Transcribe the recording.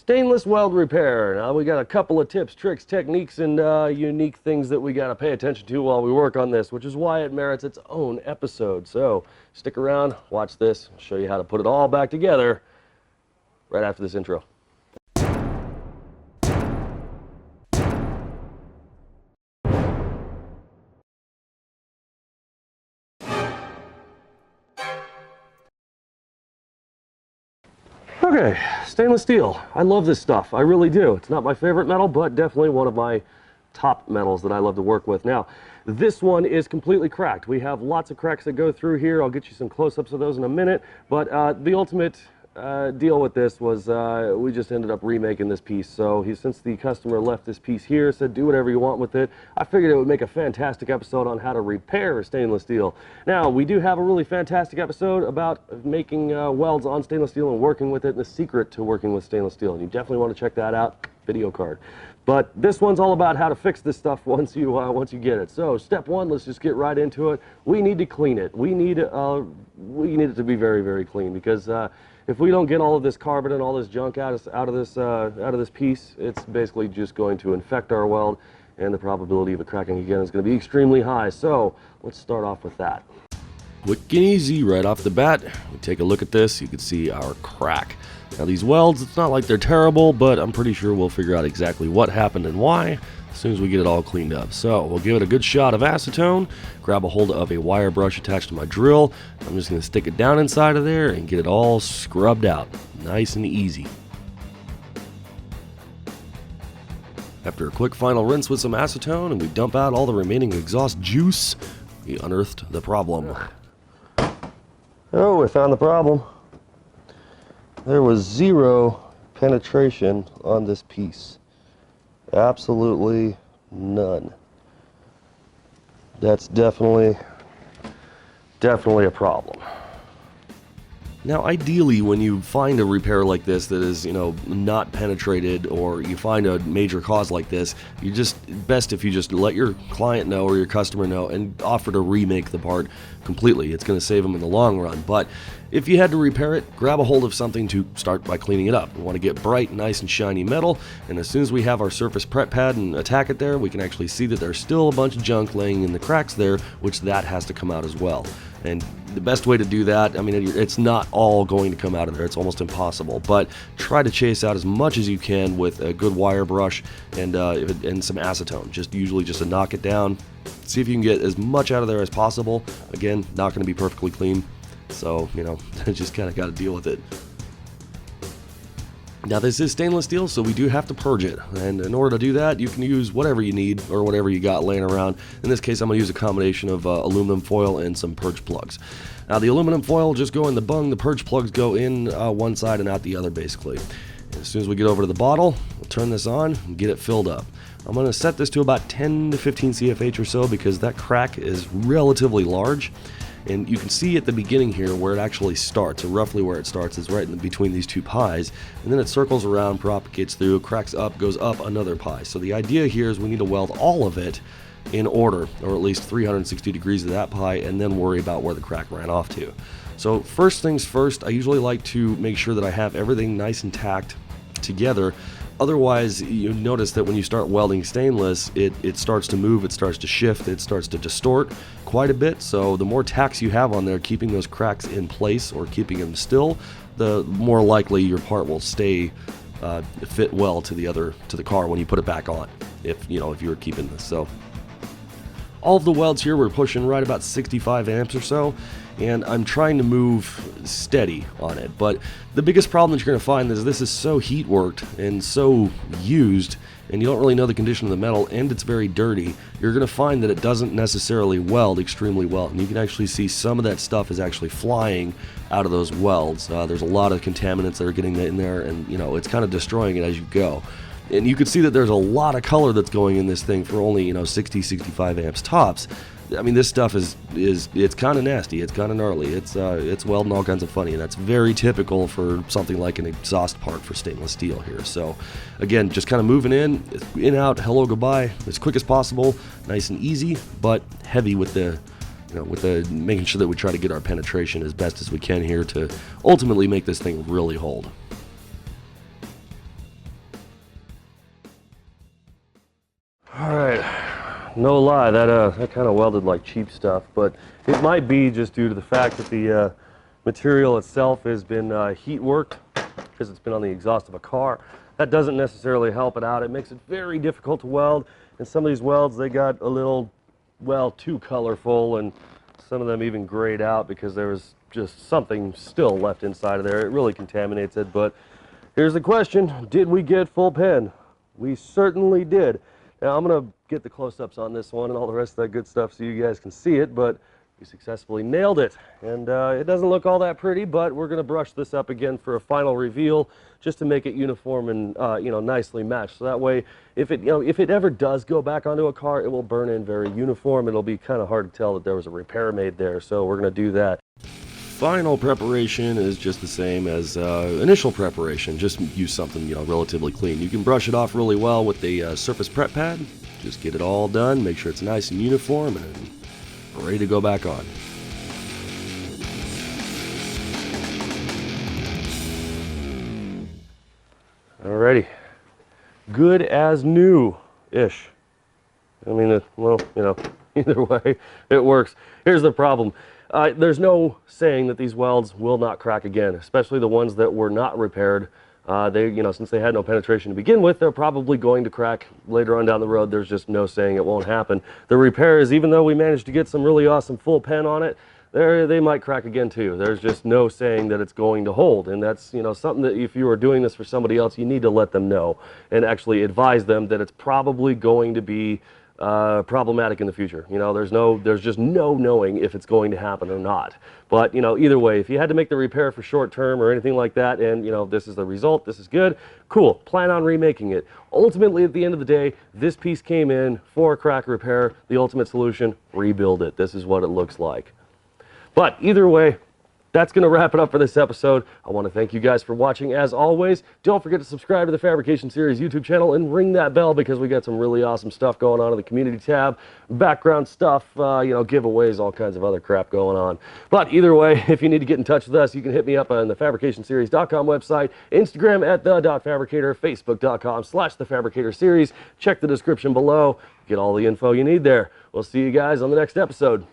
Stainless weld repair. Now we got a couple of tips, tricks, techniques, and unique things that we got to pay attention to while we work on this, which is why it merits its own episode. So stick around, watch this, I'll show you how to put it all back together right after this intro. Okay, stainless steel. I love this stuff. I really do. It's not my favorite metal, but definitely one of my top metals that I love to work with. Now, this one is completely cracked. We have lots of cracks that go through here. I'll get you some close-ups of those in a minute, but the ultimate deal with this was we just ended up remaking this piece. So since the customer left this piece here, said do whatever you want with it, I figured it would make a fantastic episode on how to repair stainless steel. Now, we do have a really fantastic episode about making welds on stainless steel and working with it, and the secret to working with stainless steel. And you definitely want to check that out, video card. But this one's all about how to fix this stuff once you get it. So step one, let's just get right into it. We need to clean it. We need it to be very, very clean, because if we don't get all of this carbon and all this junk out of this piece, it's basically just going to infect our weld, and the probability of it cracking again is going to be extremely high. So let's start off with that. Quick and easy right off the bat. We take a look at this. You can see our crack. Now these welds, it's not like they're terrible, but I'm pretty sure we'll figure out exactly what happened and why as soon as we get it all cleaned up. So we'll give it a good shot of acetone, grab a hold of a wire brush attached to my drill. I'm just going to stick it down inside of there and get it all scrubbed out. Nice and easy. After a quick final rinse with some acetone and we dump out all the remaining exhaust juice, we unearthed the problem. Oh, we found the problem. There was zero penetration on this piece. Absolutely none. That's definitely a problem. Now, ideally, when you find a repair like this that is, not penetrated, or you find a major cause like this, best if you just let your client know or your customer know and offer to remake the part completely. It's going to save them in the long run. But if you had to repair it, grab a hold of something to start by cleaning it up. We want to get bright, nice, and shiny metal, and as soon as we have our surface prep pad and attack it there, we can actually see that there's still a bunch of junk laying in the cracks there, which that has to come out as well. And the best way to do that, it's not all going to come out of there, it's almost impossible, but try to chase out as much as you can with a good wire brush and some acetone, usually just to knock it down. See if you can get as much out of there as possible. Again, not going to be perfectly clean, so just kind of got to deal with it. Now, this is stainless steel, so we do have to purge it, and in order to do that, you can use whatever you need or whatever you got laying around. In this case, I'm going to use a combination of aluminum foil and some purge plugs. Now, the aluminum foil just go in the bung, the purge plugs go in one side and out the other, basically. And as soon as we get over to the bottle, we'll turn this on and get it filled up. I'm going to set this to about 10 to 15 CFH or so, because that crack is relatively large. And you can see at the beginning here where it actually starts, or roughly where it starts is right in between these two pies, and then it circles around, propagates through, cracks up, goes up another pie. So the idea here is we need to weld all of it in order, or at least 360 degrees of that pie, and then worry about where the crack ran off to. So first things first, I usually like to make sure that I have everything nice and tacked together. Otherwise, you notice that when you start welding stainless, it starts to move, it starts to shift, it starts to distort quite a bit. So the more tacks you have on there, keeping those cracks in place or keeping them still, the more likely your part will stay fit well to the car when you put it back on, if you were keeping this. So all of the welds here, we're pushing right about 65 amps or so, and I'm trying to move steady on it. But the biggest problem that you're going to find is this is so heat worked and so used, and you don't really know the condition of the metal, and it's very dirty. You're going to find that it doesn't necessarily weld extremely well, and you can actually see some of that stuff is actually flying out of those welds. There's a lot of contaminants that are getting in there, and it's kind of destroying it as you go. And you can see that there's a lot of color that's going in this thing for only 60-65 amps tops. This stuff it's kind of nasty, it's kind of gnarly, it's welding all kinds of funny, and that's very typical for something like an exhaust part for stainless steel here. So again, just kind of moving in, out, hello, goodbye, as quick as possible, nice and easy, but heavy with the making sure that we try to get our penetration as best as we can here to ultimately make this thing really hold. No lie, that kind of welded like cheap stuff, but it might be just due to the fact that the material itself has been heat worked because it's been on the exhaust of a car. That doesn't necessarily help it out. It makes it very difficult to weld, and some of these welds, they got a little, well, too colorful, and some of them even grayed out because there was just something still left inside of there. It really contaminates it. But here's the question: did we get full pen? We certainly did. Now I'm gonna get the close-ups on this one and all the rest of that good stuff so you guys can see it, but we successfully nailed it. And it doesn't look all that pretty, but we're gonna brush this up again for a final reveal just to make it uniform and nicely matched. So that way, if it ever does go back onto a car, it will burn in very uniform. It'll be kind of hard to tell that there was a repair made there, so we're gonna do that. Final preparation is just the same as initial preparation. Just use something relatively clean. You can brush it off really well with the surface prep pad. Just get it all done, make sure it's nice and uniform, and ready to go back on. Alrighty, good as new-ish. I mean, well, either way, it works. Here's the problem. There's no saying that these welds will not crack again, especially the ones that were not repaired. Since they had no penetration to begin with, they're probably going to crack later on down the road. There's just no saying it won't happen. The repairs, even though we managed to get some really awesome full pen on it, they might crack again too. There's just no saying that it's going to hold, and that's something that if you are doing this for somebody else, you need to let them know and actually advise them that it's probably going to be problematic in the future. There's just no knowing if it's going to happen or not. But either way, if you had to make the repair for short term or anything like that, and this is the result, this is good, cool, plan on remaking it. Ultimately, at the end of the day, this piece came in for a crack repair. The ultimate solution: rebuild it. This is what it looks like. But either way, that's going to wrap it up for this episode. I want to thank you guys for watching. As always, don't forget to subscribe to the Fabrication Series YouTube channel and ring that bell because we got some really awesome stuff going on in the community tab, background stuff, giveaways, all kinds of other crap going on. But either way, if you need to get in touch with us, you can hit me up on the fabricationseries.com website, Instagram at the.fabricator, facebook.com/thefabricatorseries. Check the description below. Get all the info you need there. We'll see you guys on the next episode.